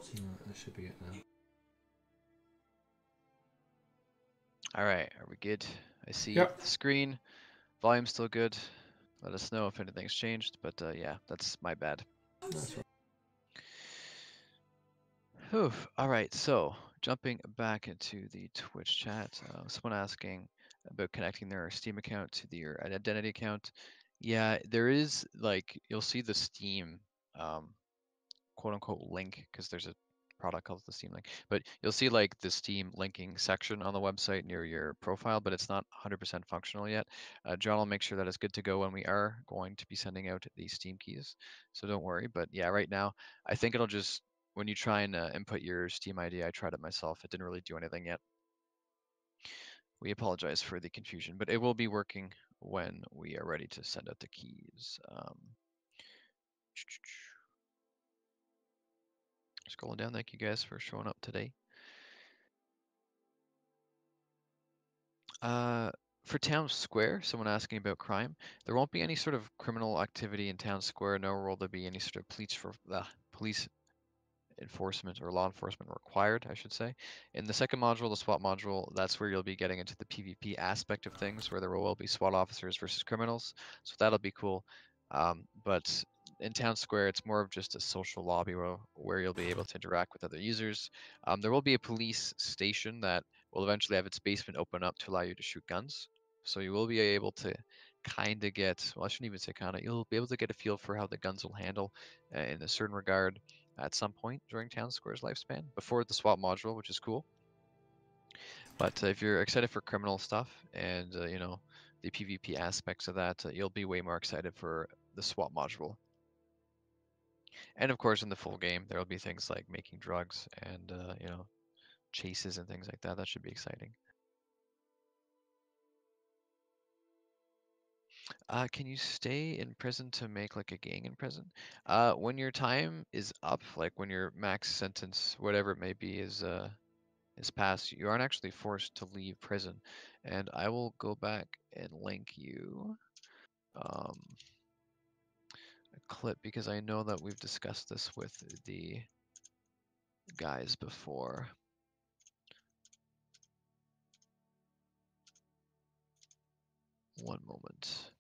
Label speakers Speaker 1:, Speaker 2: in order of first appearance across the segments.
Speaker 1: That should be it now.
Speaker 2: All right, are we good? I see
Speaker 1: Yep.
Speaker 2: the screen. Volume's still good. Let us know if anything's changed, but yeah, that's my bad.
Speaker 1: That's right.
Speaker 2: Whew. All right, so jumping back into the Twitch chat, someone asking about connecting their Steam account to their identity account. Yeah, there is like you'll see the Steam um, quote unquote link because there's a product called the Steam link, but you'll see like the Steam linking section on the website near your profile, but it's not 100% functional yet. John will make sure that it's good to go when we are going to be sending out the Steam keys, so don't worry. But yeah, right now I think it'll just when you try and input your Steam ID, I tried it myself. It didn't really do anything yet. We apologize for the confusion, but it will be working when we are ready to send out the keys. Scrolling down, thank you guys for showing up today. For Town Square, someone asking about crime. There won't be any sort of criminal activity in Town Square, nor will there be any sort of police enforcement or law enforcement required, I should say. In the second module, the SWAT module, that's where you'll be getting into the PvP aspect of things, where there will be SWAT officers versus criminals. So that'll be cool. But in Town Square, it's more of just a social lobby where you'll be able to interact with other users. There will be a police station that will eventually have its basement open up to allow you to shoot guns. So you will be able to kind of get, well, I shouldn't even say kind of, you'll be able to get a feel for how the guns will handle in a certain regard at some point during Town Square's lifespan before the swap module, which is cool. But if you're excited for criminal stuff and you know the PvP aspects of that, you'll be way more excited for the swap module. And of course, in the full game, there will be things like making drugs and you know chases and things like that. That should be exciting. Can you stay in prison to make like a gang in prison? When your time is up, like when your max sentence, whatever it may be, is passed, you aren't actually forced to leave prison. And I will go back and link you a clip because I know that we've discussed this with the guys before. One moment.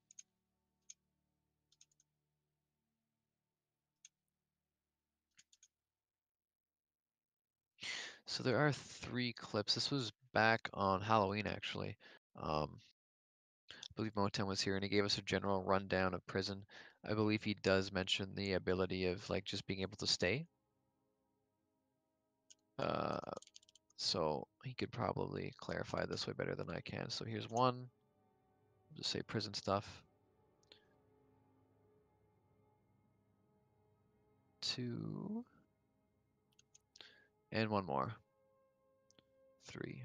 Speaker 2: So there are 3 clips. This was back on Halloween, actually. I believe Motown was here and he gave us a general rundown of prison. I believe he does mention the ability of like just being able to stay. Uh, so he could probably clarify this way better than I can. So here's one. I'll just say prison stuff. 2. And one more. 3.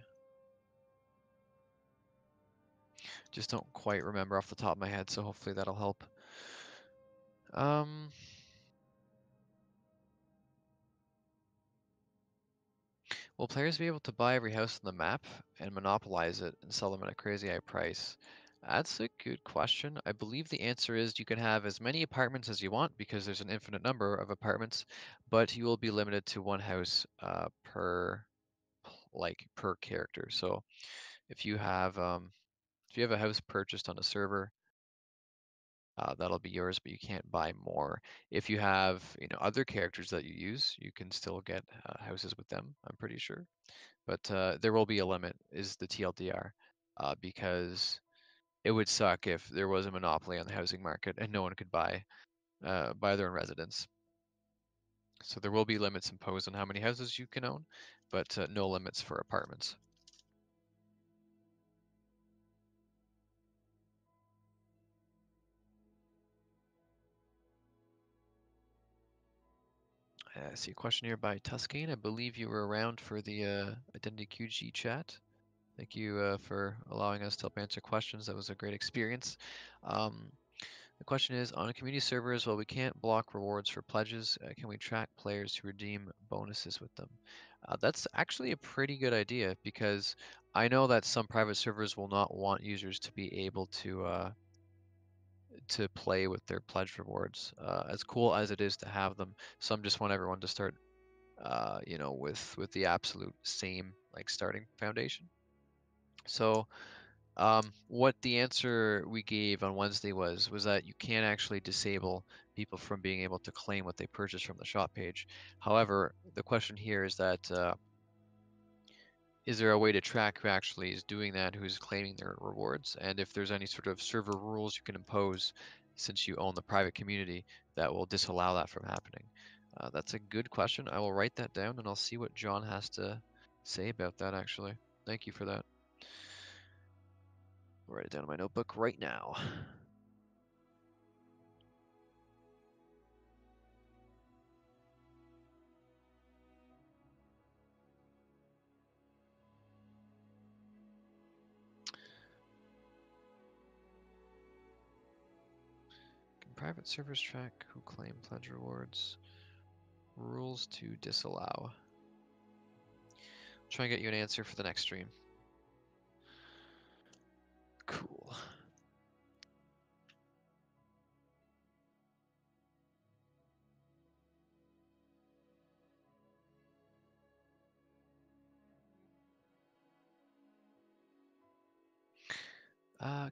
Speaker 2: Just don't quite remember off the top of my head, so hopefully that'll help. Will players be able to buy every house on the map and monopolize it and sell them at a crazy high price? That's a good question. I believe the answer is you can have as many apartments as you want because there's an infinite number of apartments, but you will be limited to one house per character. So if you have a house purchased on a server, that'll be yours, but you can't buy more. If you have other characters that you use, you can still get houses with them. I'm pretty sure. But there will be a limit, is the TLDR, because it would suck if there was a monopoly on the housing market and no one could buy their own residence. So there will be limits imposed on how many houses you can own, but no limits for apartments. I see a question here by Tuscane. I believe you were around for the Identity QG chat. Thank you for allowing us to help answer questions. That was a great experience. The question is, on community servers, while we can't block rewards for pledges, can we track players who redeem bonuses with them? That's actually a pretty good idea because I know that some private servers will not want users to be able to play with their pledge rewards. As cool as it is to have them, some just want everyone to start you know, with the absolute same like starting foundation. So what the answer we gave on Wednesday was that you can actually disable people from being able to claim what they purchased from the shop page. However, the question here is that is there a way to track who actually is doing that, who's claiming their rewards, and if there's any sort of server rules you can impose since you own the private community that will disallow that from happening? That's a good question. I will write that down and I'll see what John has to say about that actually. Thank you for that. I'll write it down in my notebook right now. Can private servers track who claim pledge rewards? Rules to disallow. Try and get you an answer for the next stream. Cool.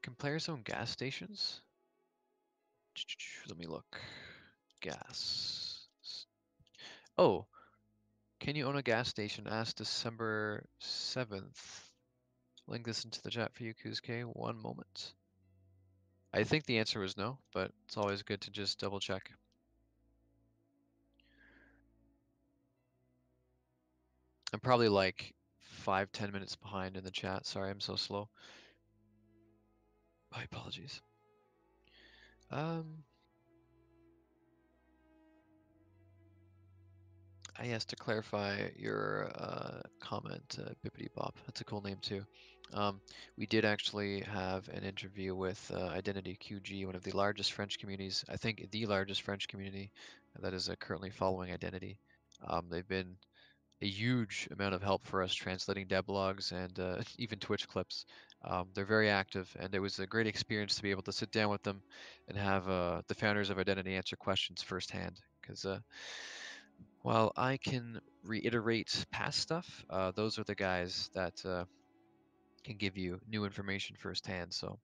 Speaker 2: Can players own gas stations? Let me look. Gas. Oh, can you own a gas station? Asked December 7th. Link this into the chat for you, Kuzke. One moment. I think the answer was no, but it's always good to just double check. I'm probably like 5-10 minutes behind in the chat. Sorry, I'm so slow. My apologies. Yes, to clarify your comment, Bippity Bop. That's a cool name too. We did actually have an interview with Identity QG, one of the largest French communities, I think the largest French community that is currently following Identity. They've been a huge amount of help for us translating devlogs and even Twitch clips. They're very active, and it was a great experience to be able to sit down with them and have the founders of Identity answer questions firsthand. Because while I can reiterate past stuff, those are the guys that can give you new information firsthand. So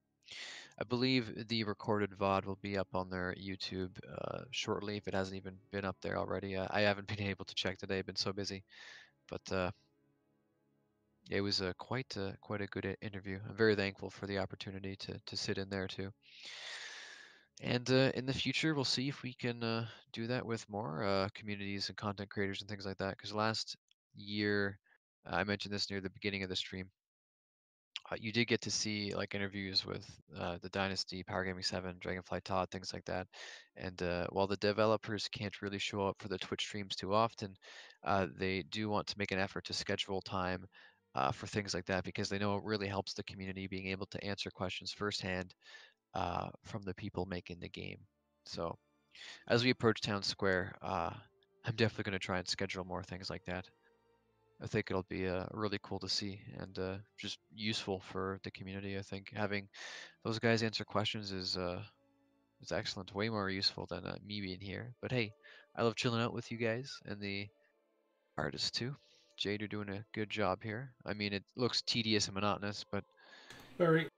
Speaker 2: I believe the recorded VOD will be up on their YouTube shortly, if it hasn't even been up there already. I haven't been able to check today, I've been so busy. But it was quite a good interview. I'm very thankful for the opportunity to sit in there too. And in the future, we'll see if we can do that with more communities and content creators and things like that. Because last year, I mentioned this near the beginning of the stream, you did get to see like interviews with the Dynasty, Power Gaming 7, Dragonfly Todd, things like that. And while the developers can't really show up for the Twitch streams too often, they do want to make an effort to schedule time for things like that because they know it really helps the community being able to answer questions firsthand from the people making the game. So as we approach Town Square, I'm definitely going to try and schedule more things like that. I think it'll be really cool to see and just useful for the community. I think having those guys answer questions is excellent. Way more useful than me being here. But hey, I love chilling out with you guys and the artists too. Jade, you're doing a good job here. I mean, it looks tedious and monotonous, but
Speaker 1: Very.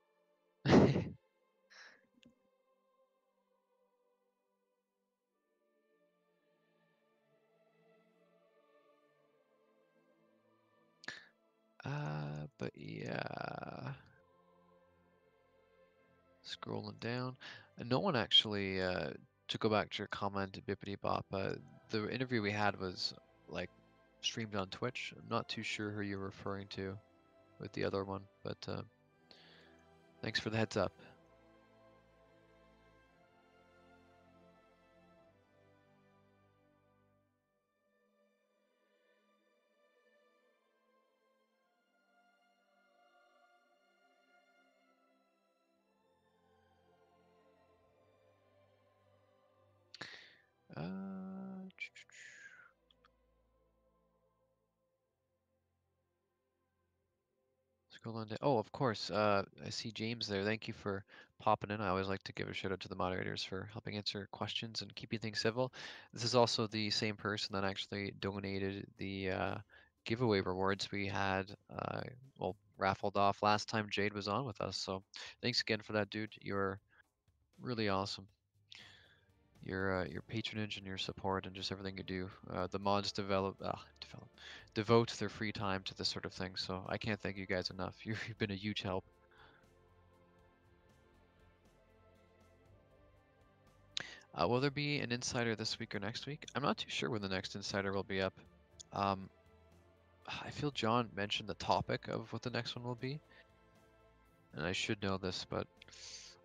Speaker 2: but yeah. Scrolling down. No one actually, to go back to your comment, Bippity Bop, the interview we had was like streamed on Twitch. I'm not too sure who you're referring to with the other one, but thanks for the heads up. Uh, Oh, of course. I see James there. Thank you for popping in. I always like to give a shout out to the moderators for helping answer questions and keeping things civil. This is also the same person that actually donated the giveaway rewards we had, well, raffled off last time Jade was on with us. So thanks again for that, dude. You're really awesome. Your patronage and your support and just everything you do. The mods devote their free time to this sort of thing, so I can't thank you guys enough. You've been a huge help. Will there be an insider this week or next week? I'm not too sure when the next insider will be up. Um, I feel John mentioned the topic of what the next one will be, and I should know this, but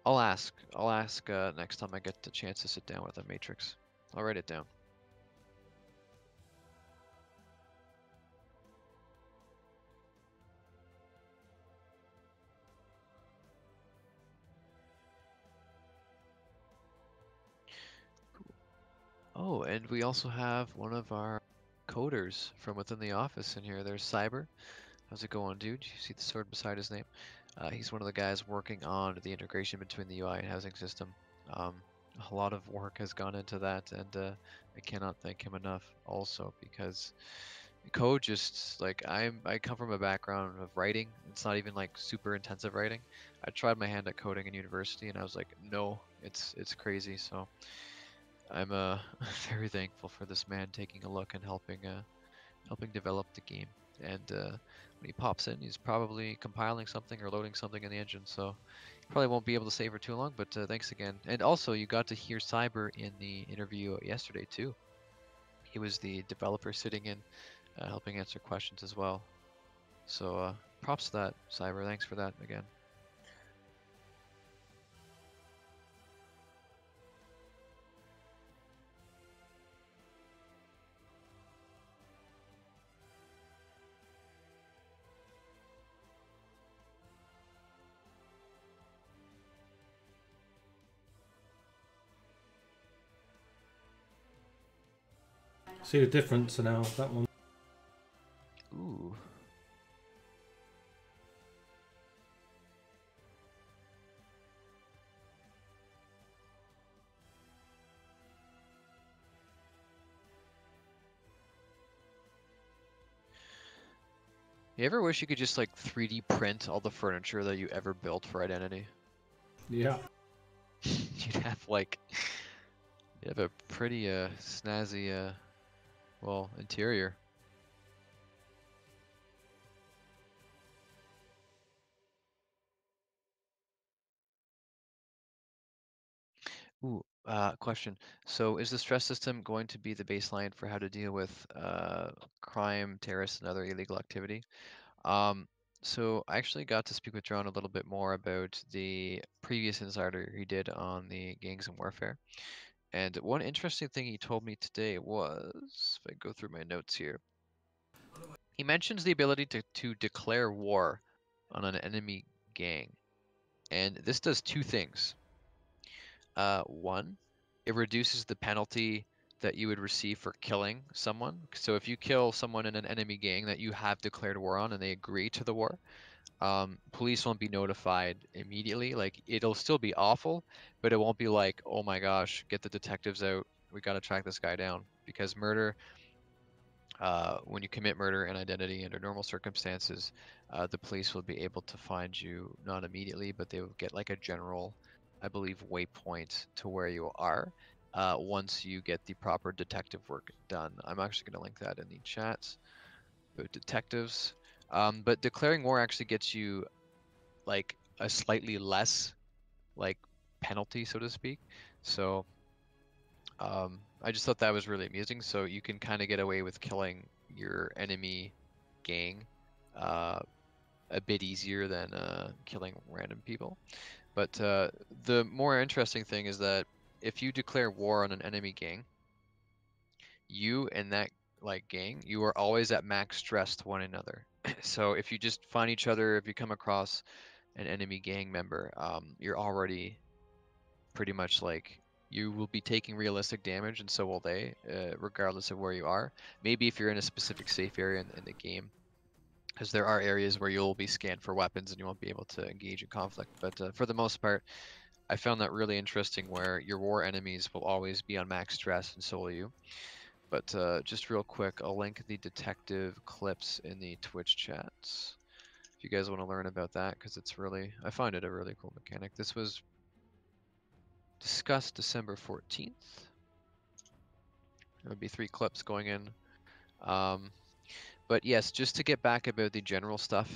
Speaker 2: I'll ask. I'll ask next time I get the chance to sit down with a Matrix. I'll write it down. Oh, and we also have one of our coders from within the office in here. There's Cyber. How's it going, dude? You see the sword beside his name? He's one of the guys working on the integration between the UI and housing system. Um, a lot of work has gone into that, and I cannot thank him enough also because code just like I come from a background of writing. It's not even like super intensive writing. I tried my hand at coding in university and I was like, no, it's crazy. So I'm very thankful for this man taking a look and helping develop the game. And when he pops in, he's probably compiling something or loading something in the engine. So probably won't be able to stay for too long. But thanks again. And also, you got to hear Cyber in the interview yesterday too. He was the developer sitting in, helping answer questions as well. So props to that, Cyber. Thanks for that again.
Speaker 1: See the difference now, that one.
Speaker 2: Ooh. You ever wish you could just like 3D print all the furniture that you ever built for Identity?
Speaker 1: Yeah.
Speaker 2: You'd have like, you'd have a pretty snazzy well, interior. Ooh, question. So is the stress system going to be the baseline for how to deal with crime, terrorists, and other illegal activity? Um, so I actually got to speak with John a little bit more about the previous insider he did on the gangs and warfare. And one interesting thing he told me today was, if I go through my notes here, he mentions the ability to declare war on an enemy gang. And this does two things. One, it reduces the penalty that you would receive for killing someone. So if you kill someone in an enemy gang that you have declared war on and they agree to the war, police won't be notified immediately. Like it'll still be awful, but it won't be like, oh my gosh, get the detectives out. We got to track this guy down because murder, when you commit murder and identity under normal circumstances, the police will be able to find you not immediately, but they will get like a general, I believe, waypoint to where you are once you get the proper detective work done. I'm actually going to link that in the chat about detectives. But declaring war actually gets you like a slightly less like penalty, so to speak. So I just thought that was really amusing. So you can kind of get away with killing your enemy gang a bit easier than killing random people. But the more interesting thing is that if you declare war on an enemy gang, you and that like gang, you are always at max stress to one another. So if you just find each other, if you come across an enemy gang member, you're already pretty much like you will be taking realistic damage, and so will they, regardless of where you are. Maybe if you're in a specific safe area in the game, because there are areas where you'll be scanned for weapons and you won't be able to engage in conflict. But for the most part, I found that really interesting where your war enemies will always be on max stress and so will you. But just real quick, I'll link the detective clips in the Twitch chats if you guys want to learn about that, because I find it a really cool mechanic. This was discussed December 14th. There would be 3 clips going in. But yes, just to get back about the general stuff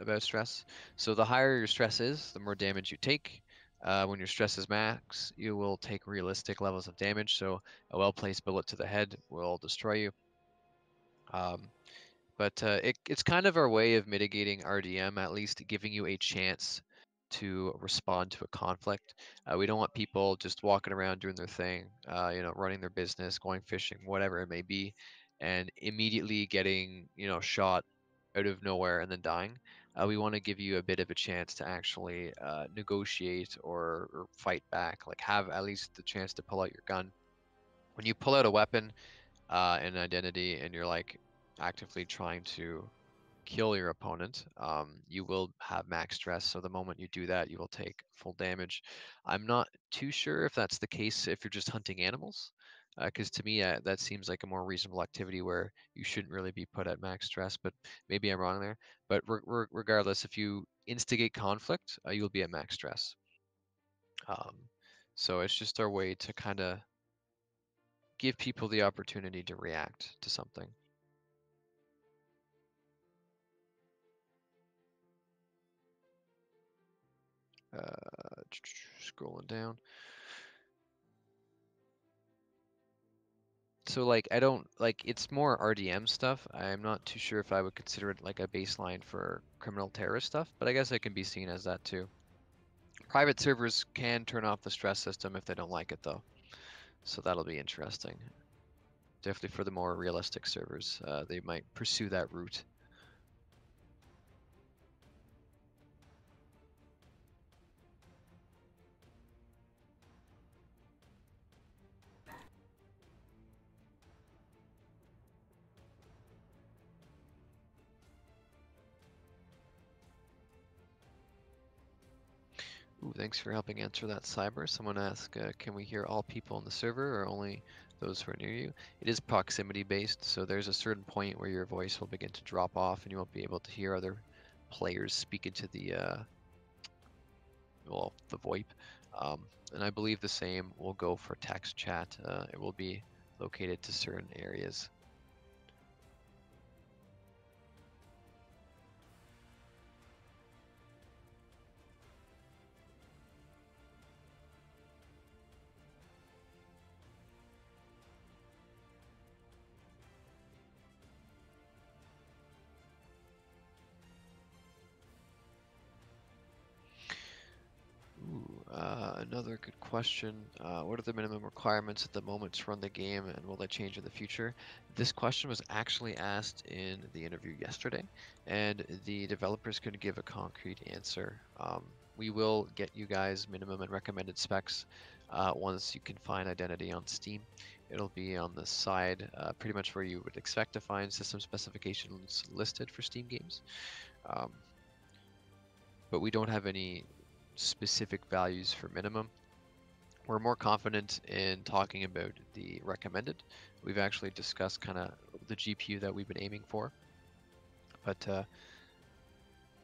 Speaker 2: about stress. So the higher your stress is, the more damage you take. When your stress is max, you will take realistic levels of damage. So a well-placed bullet to the head will destroy you. But it's kind of our way of mitigating RDM, at least giving you a chance to respond to a conflict. We don't want people just walking around doing their thing, running their business, going fishing, whatever it may be, and immediately getting, shot out of nowhere and then dying. We want to give you a bit of a chance to actually negotiate or fight back, like have at least the chance to pull out your gun. When you pull out a weapon, an identity, and you're like actively trying to kill your opponent, you will have max stress. So the moment you do that, you will take full damage. I'm not too sure if that's the case if you're just hunting animals, because to me that seems like a more reasonable activity where you shouldn't really be put at max stress. But maybe I'm wrong there. But regardless, if you instigate conflict, you'll be at max stress. Um, so it's just our way to kind of give people the opportunity to react to something. Scrolling down. So like I don't like it's more RDM stuff. I'm not too sure if I would consider it like a baseline for criminal terrorist stuff, but I guess it can be seen as that too. Private servers can turn off the stress system if they don't like it though. So that'll be interesting. Definitely for the more realistic servers, they might pursue that route. Ooh, thanks for helping answer that, Cyber. Someone asked, can we hear all people on the server or only those who are near you? It is proximity based, so there's a certain point where your voice will begin to drop off and you won't be able to hear other players speak into the the VoIP. And I believe the same will go for text chat. It will be located to certain areas. Ooh, another good question. What are the minimum requirements at the moment to run the game, and will they change in the future? This question was actually asked in the interview yesterday, and the developers couldn't give a concrete answer. We will get you guys minimum and recommended specs once you can find identity on Steam. It'll be on the side, pretty much where you would expect to find system specifications listed for Steam games. But we don't have any specific values for minimum. We're more confident in talking about the recommended. We've actually discussed kind of the GPU that we've been aiming for. But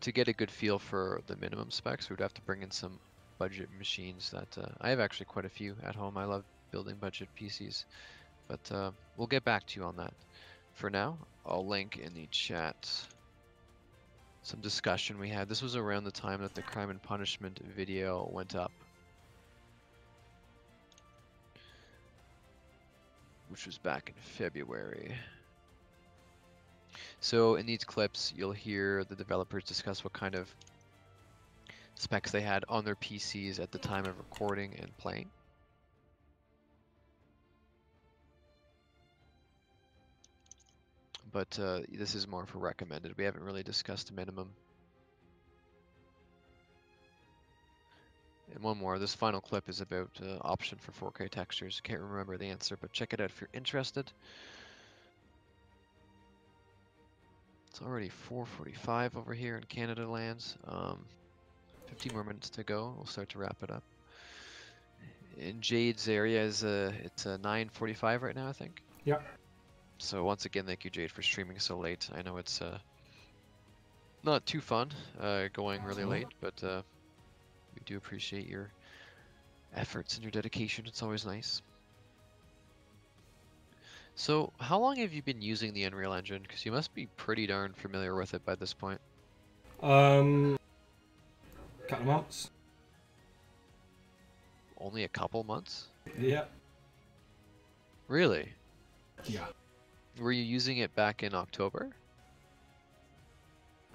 Speaker 2: to get a good feel for the minimum specs, we'd have to bring in some budget machines that I have actually quite a few at home. I love building budget PCs, but we'll get back to you on that. For now, I'll link in the chat some discussion we had. This was around the time that the crime and punishment video went up, which was back in February. So in these clips, you'll hear the developers discuss what kind of specs they had on their PCs at the time of recording and playing. But this is more for recommended. We haven't really discussed minimum. And one more, this final clip is about option for 4K textures. Can't remember the answer, but check it out if you're interested. It's already 4:45 over here in Canada lands. 15 more minutes to go. We'll start to wrap it up. In Jade's area is it's 9:45 right now, I think.
Speaker 1: Yep.
Speaker 2: So once again, thank you, Jade, for streaming so late. I know it's not too fun going really late, but we do appreciate your efforts and your dedication. It's always nice. So how long have you been using the Unreal Engine? Because you must be pretty darn familiar with it by this point.
Speaker 1: Couple of months.
Speaker 2: Only a couple months?
Speaker 1: Yeah.
Speaker 2: Really?
Speaker 1: Yeah.
Speaker 2: Were you using it back in October?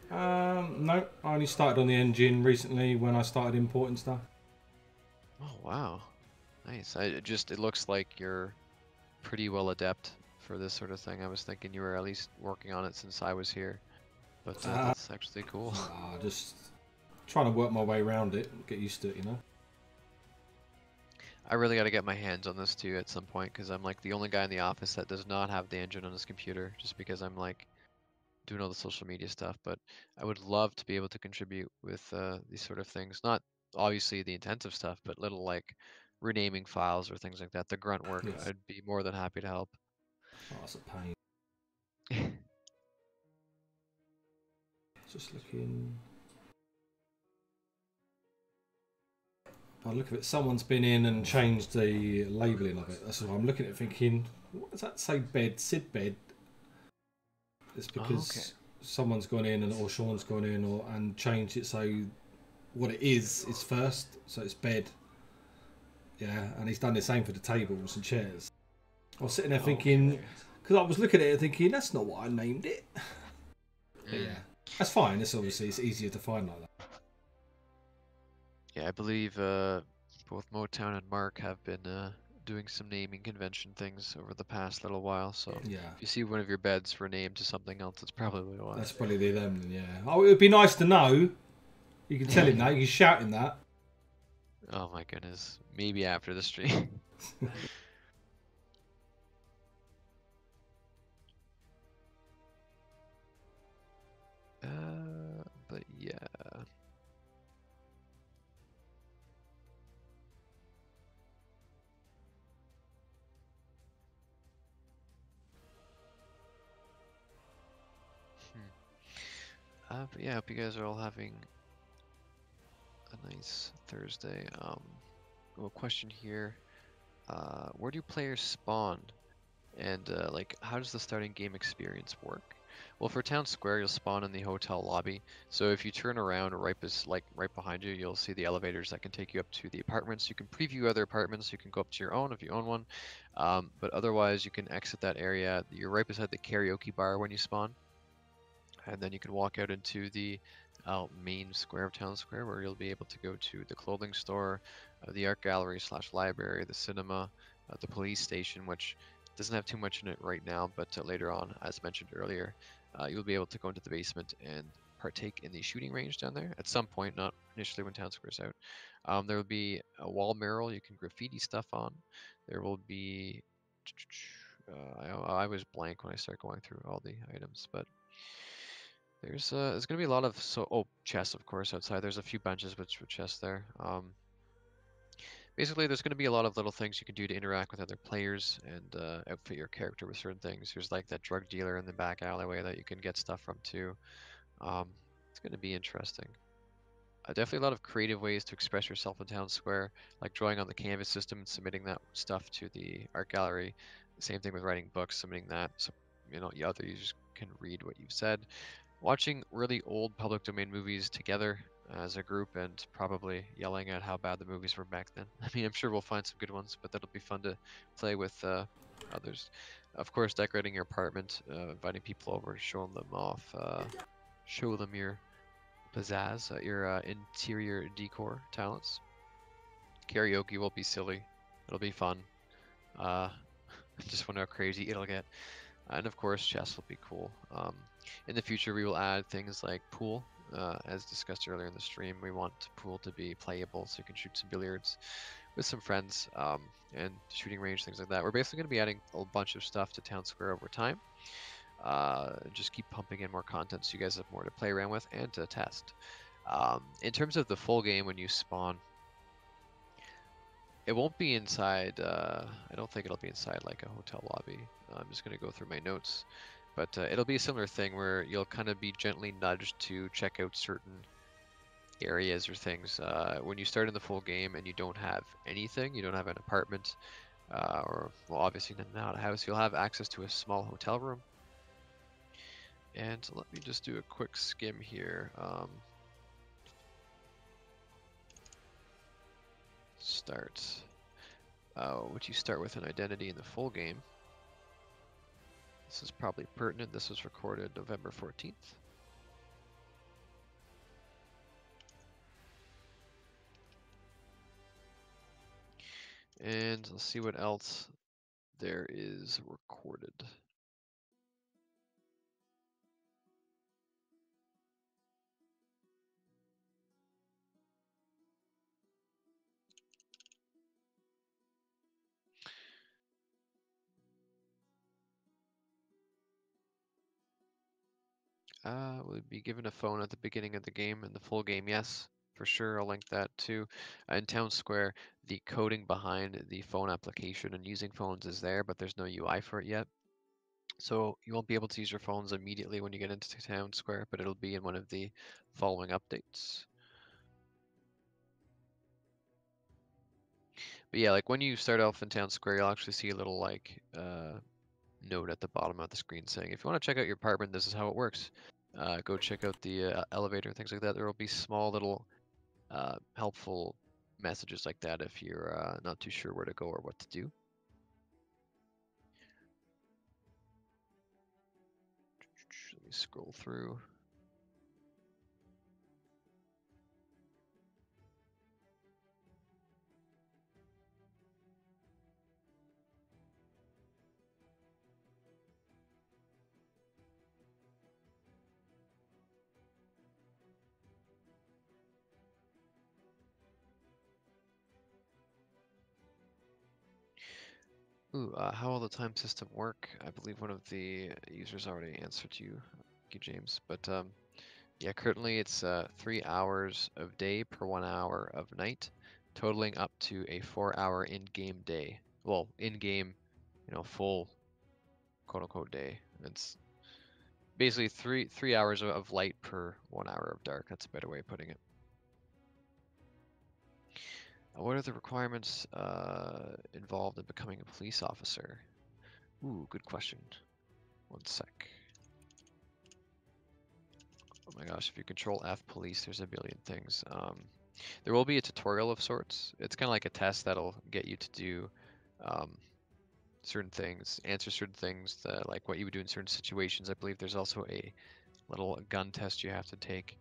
Speaker 1: No, I only started on the engine recently when I started importing stuff.
Speaker 2: Oh wow, nice. It looks like you're pretty well adept for this sort of thing. I was thinking you were at least working on it since I was here, but that's actually cool.
Speaker 1: Just trying to work my way around it, get used to it, you know.
Speaker 2: I really got to get my hands on this too at some point because I'm like the only guy in the office that does not have the engine on his computer, just because I'm like doing all the social media stuff. But I would love to be able to contribute with these sort of things. Not obviously the intensive stuff, but little like renaming files or things like that. The grunt work,
Speaker 1: Yes.
Speaker 2: I'd be more than happy to help.
Speaker 1: Oh, that's a pain. Just looking. By the look of it, someone's been in and changed the labelling of it. That's what I'm looking at, thinking, what does that say? Bed, Sid bed. It's because someone's gone in or Sean's gone in and changed it so what it is first, so it's bed. Yeah, and he's done the same for the tables and chairs. I was sitting there thinking, because I was looking at it thinking, that's not what I named it. But yeah, that's fine. It's easier to find like that.
Speaker 2: Yeah, I believe both Motown and Mark have been doing some naming convention things over the past little while. So
Speaker 1: Yeah,
Speaker 2: if you see one of your beds renamed to something else, it's probably why.
Speaker 1: that's probably them. Yeah. Oh, it would be nice to know. You can tell him that. You can shout him that.
Speaker 2: Oh my goodness. Maybe after the stream. But yeah. But yeah, I hope you guys are all having a nice Thursday. Well, question here. Where do players spawn? And like, how does the starting game experience work? Well, for Town Square, you'll spawn in the hotel lobby. So if you turn around right behind you, you'll see the elevators that can take you up to the apartments. You can preview other apartments. You can go up to your own if you own one. But otherwise, you can exit that area. You're right beside the karaoke bar when you spawn. And then you can walk out into the main square of Town Square, where you'll be able to go to the clothing store, the art gallery / library, the cinema, the police station, which doesn't have too much in it right now, but later on, as mentioned earlier, you'll be able to go into the basement and partake in the shooting range down there at some point, not initially when Town Square's out. There will be a wall mural you can graffiti stuff on. There will be I was blank when I started going through all the items, but there's gonna be a lot of chests, of course, outside. There's a few benches with chests there. Basically, there's gonna be a lot of little things you can do to interact with other players and outfit your character with certain things. There's like that drug dealer in the back alleyway that you can get stuff from too. It's gonna be interesting. Definitely a lot of creative ways to express yourself in Town Square, like drawing on the canvas system and submitting that stuff to the art gallery. Same thing with writing books, submitting that so other users can read what you've said. Watching really old public domain movies together as a group and probably yelling at how bad the movies were back then. I mean, I'm sure we'll find some good ones, but that'll be fun to play with others. Of course, decorating your apartment, inviting people over, showing them off, show them your pizzazz, your interior decor talents. Karaoke will be silly. It'll be fun. Just wonder how crazy it'll get. And of course, chess will be cool. In the future, we will add things like pool. As discussed earlier in the stream, we want pool to be playable, so you can shoot some billiards with some friends and shooting range, things like that. We're basically going to be adding a bunch of stuff to Town Square over time. just keep pumping in more content so you guys have more to play around with and to test. In terms of the full game, when you spawn, it won't be inside. I don't think it'll be inside like a hotel lobby. I'm just going to go through my notes. But it'll be a similar thing where you'll kind of be gently nudged to check out certain areas or things. When you start in the full game and you don't have anything, you don't have an apartment, or, well, obviously not a house, you'll have access to a small hotel room. And let me just do a quick skim here. Start. What you start with an identity in the full game. This is probably pertinent. This was recorded November 14th. And let's see what else there is recorded. Will be given a phone at the beginning of the game. In the full game, yes, for sure. I'll link that too. In Town Square, the coding behind the phone application and using phones is there, but there's no UI for it yet. So you won't be able to use your phones immediately when you get into Town Square, but it'll be in one of the following updates. But yeah, like when you start off in Town Square, you'll actually see a little like note at the bottom of the screen saying, if you want to check out your apartment, this is how it works. Go check out the elevator and things like that. There will be small little helpful messages like that if you're not too sure where to go or what to do. Let me scroll through. Ooh, how will the time system work? I believe one of the users already answered you. Thank you, James. But yeah, currently it's 3 hours of day per 1 hour of night, totaling up to a 4-hour in-game day. Well, in-game, full quote-unquote day. It's basically three hours of light per 1 hour of dark. That's a better way of putting it. What are the requirements involved in becoming a police officer? Ooh, good question. One sec. Oh my gosh, if you control F police, there's a billion things. There will be a tutorial of sorts. It's kind of like a test that'll get you to do certain things, answer certain things, like what you would do in certain situations. I believe there's also a little gun test you have to take.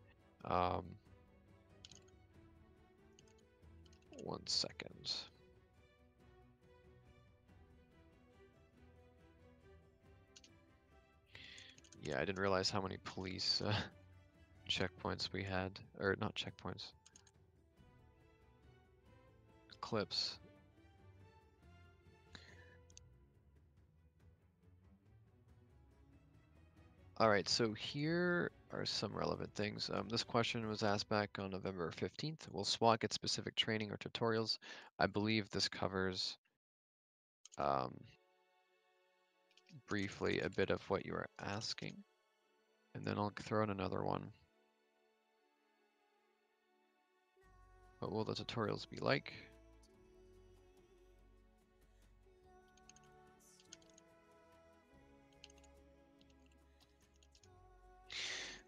Speaker 2: One second. Yeah, I didn't realize how many police checkpoints we had, or not checkpoints, clips. All right, so here are some relevant things. This question was asked back on November 15th. Will SWAT get specific training or tutorials? I believe this covers briefly a bit of what you were asking. And then I'll throw in another one. What will the tutorials be like?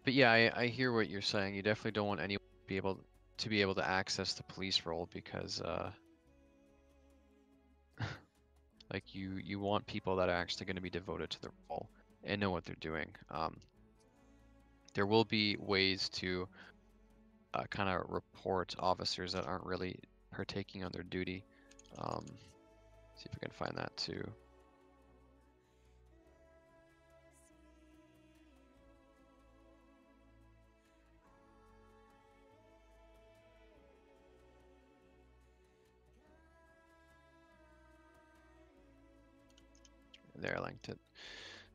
Speaker 2: But yeah, I hear what you're saying. You definitely don't want anyone to be able to access the police role because like you want people that are actually going to be devoted to the role and know what they're doing. There will be ways to kind of report officers that aren't really partaking on their duty. See if we can find that too. There, I linked it.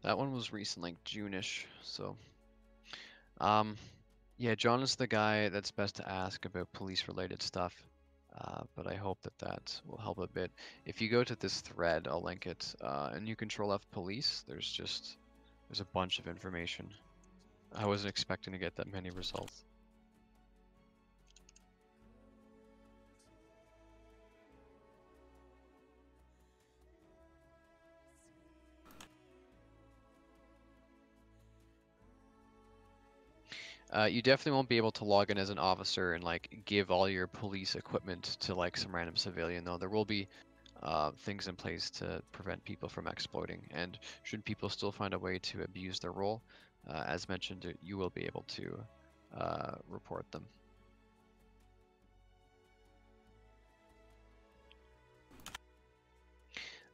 Speaker 2: That one was recent, like June-ish. So, um, yeah, John is the guy that's best to ask about police-related stuff. But I hope that that will help a bit. If you go to this thread, I'll link it, and you control F police, there's a bunch of information. I wasn't expecting to get that many results. You definitely won't be able to log in as an officer and like give all your police equipment to like some random civilian though. There will be things in place to prevent people from exploiting, and should people still find a way to abuse their role, as mentioned, you will be able to report them.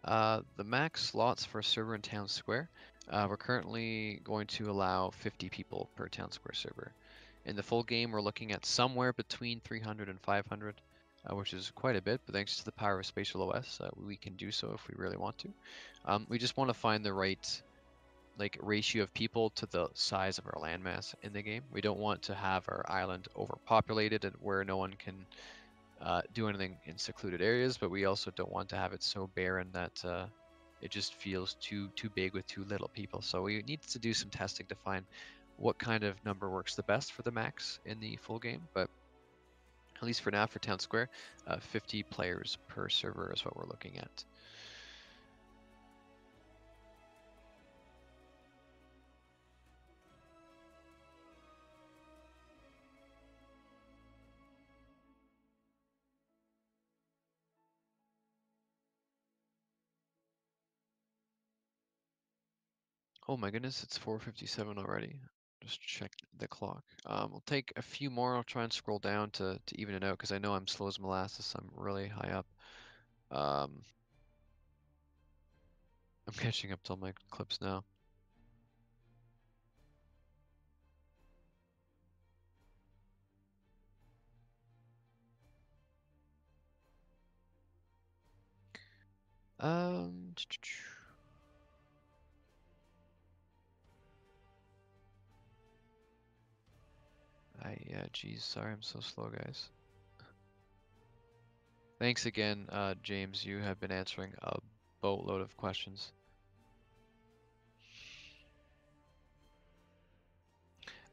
Speaker 2: The max slots for a server in Town Square, we're currently going to allow 50 people per Town Square server. In the full game, we're looking at somewhere between 300 and 500, which is quite a bit, but thanks to the power of Spatial OS, we can do so if we really want to. We just want to find the right like ratio of people to the size of our landmass in the game. We don't want to have our island overpopulated and where no one can do anything in secluded areas, but we also don't want to have it so barren that it just feels too big with too little people. So we need to do some testing to find what kind of number works the best for the max in the full game. But at least for now, for Town Square, 50 players per server is what we're looking at. Oh my goodness, it's 4:57 already. Just check the clock. We'll take a few more. I'll try and scroll down to even it out because I know I'm slow as molasses. I'm really high up. Um, I'm catching up to all my clips now. Um, yeah, geez, sorry I'm so slow, guys. Thanks again, James. You have been answering a boatload of questions.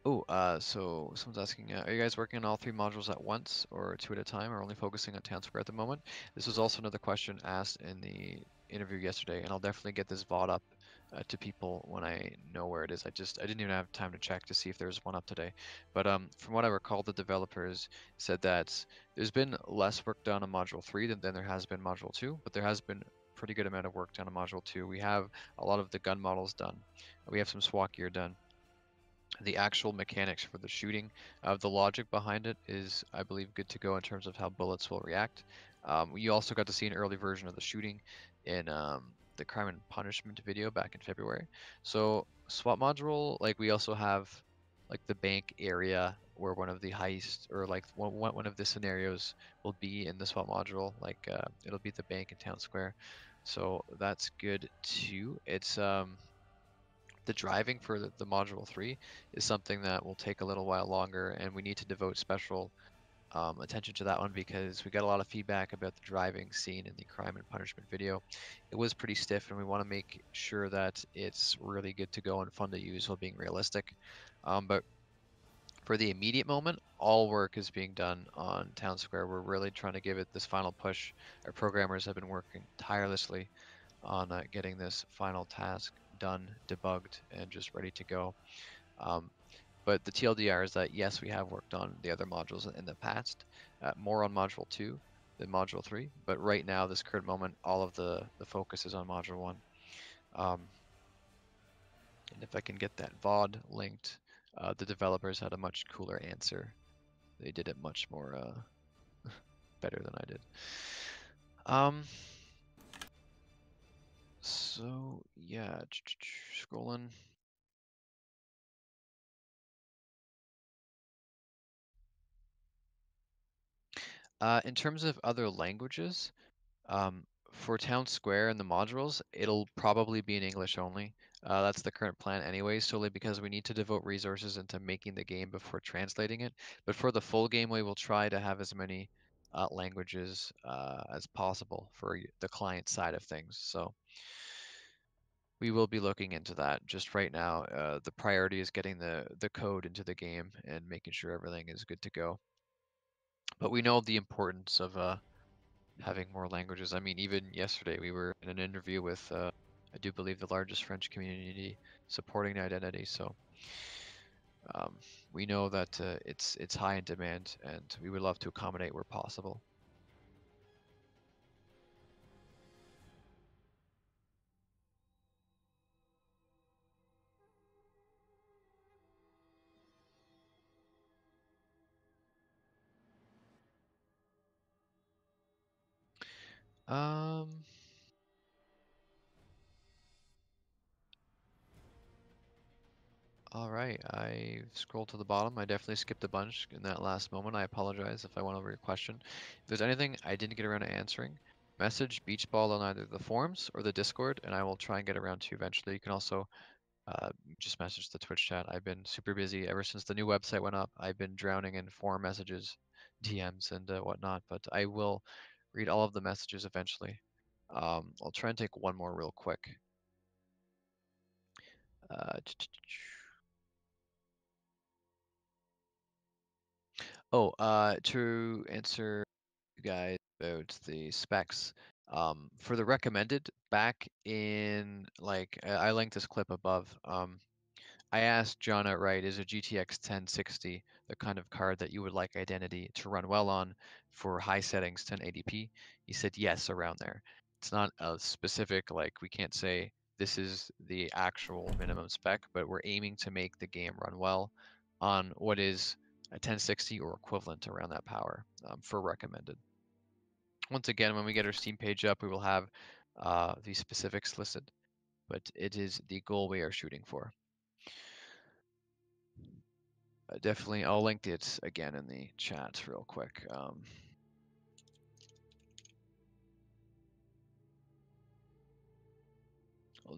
Speaker 2: Oh, so someone's asking, are you guys working on all 3 modules at once or 2 at a time, or only focusing on Town Square at the moment? This was also another question asked in the interview yesterday, and I'll definitely get this VOD up to people when I know where it is. I didn't even have time to check to see if there's one up today. But from what I recall, the developers said that there's been less work done on Module 3 than there has been Module 2, but there has been pretty good amount of work done on Module 2. We have a lot of the gun models done. We have some SWAT gear done. The actual mechanics for the shooting of the logic behind it is, I believe, good to go in terms of how bullets will react. You also got to see an early version of the shooting in the Crime and Punishment video back in February. So SWAT module, like we also have like the bank area where one of the heist or like one of the scenarios will be in the SWAT module. Like it'll be the bank in Town Square. So that's good too. It's the driving for the module 3 is something that will take a little while longer, and we need to devote special attention to that one because we got a lot of feedback about the driving scene in the Crime and Punishment video. It was pretty stiff, and we want to make sure that it's really good to go and fun to use while being realistic. But for the immediate moment, all work is being done on Town Square. We're really trying to give it this final push. Our programmers have been working tirelessly on getting this final task done, debugged, and just ready to go. Um, but the TLDR is that yes, we have worked on the other modules in the past, more on Module 2 than Module 3, but right now, this current moment, all of the focus is on Module 1. And if I can get that VOD linked, the developers had a much cooler answer. They did it much more better than I did. So yeah, scrolling. In terms of other languages, For Town Square and the modules, it'll probably be in English only. That's the current plan anyway, solely because we need to devote resources into making the game before translating it. But for the full game, we will try to have as many languages as possible for the client side of things. So we will be looking into that. Just right now, the priority is getting the code into the game and making sure everything is good to go. But we know the importance of having more languages. I mean, even yesterday we were in an interview with, I do believe, the largest French community supporting identity. So um, we know that it's high in demand, and we would love to accommodate where possible. Um, all right, I scrolled to the bottom. I definitely skipped a bunch in that last moment. I apologize if I went over your question. If there's anything I didn't get around to answering, message Beach Ball on either the forums or the Discord, and I will try and get around to you eventually. You can also just message the Twitch chat. I've been super busy ever since the new website went up. I've been drowning in forum messages, DMs, and whatnot, but I will read all of the messages eventually. I'll try and take one more real quick. Uh, to answer you guys about the specs, for the recommended, back in like I linked this clip above. I asked John outright, is a GTX 1060 the kind of card that you would like Identity to run well on for high settings 1080p? He said yes, around there. It's not a specific, like, we can't say this is the actual minimum spec, but we're aiming to make the game run well on what is a 1060 or equivalent around that power for recommended. Once again, when we get our Steam page up, we will have the specifics listed, but it is the goal we are shooting for. Definitely, I'll link it again in the chat real quick. I'll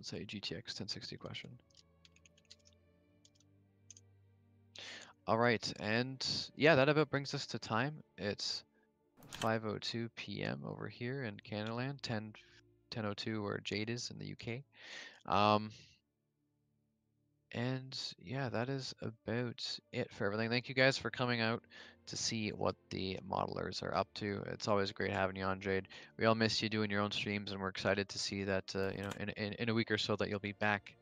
Speaker 2: say GTX 1060 question. All right, and yeah, that about brings us to time. It's 5:02 p.m. over here in Canadaland, 10:02 where Jade is in the UK. And yeah, that is about it for everything. Thank you guys for coming out to see what the modelers are up to. It's always great having you on, Jade. We all miss you doing your own streams, and we're excited to see that you know, in a week or so that you'll be back.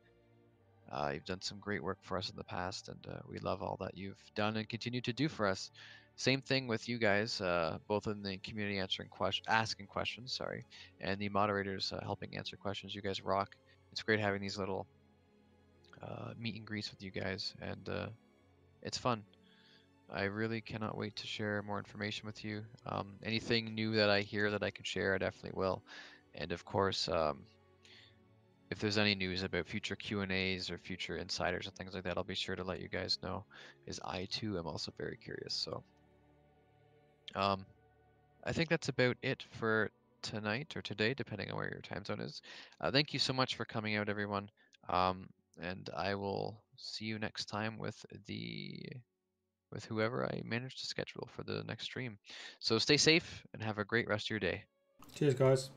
Speaker 2: You've done some great work for us in the past, and we love all that you've done and continue to do for us. Same thing with you guys, both in the community asking questions, sorry, and the moderators helping answer questions. You guys rock. It's great having these little meet and greets with you guys, and it's fun. I really cannot wait to share more information with you. Anything new that I hear that I can share, I definitely will. And of course, if there's any news about future Q&As or future insiders and things like that, I'll be sure to let you guys know, as I too am also very curious. So I think that's about it for tonight or today, depending on where your time zone is. Thank you so much for coming out, everyone. And I will see you next time with whoever I manage to schedule for the next stream. So stay safe and have a great rest of your day.
Speaker 1: Cheers, guys.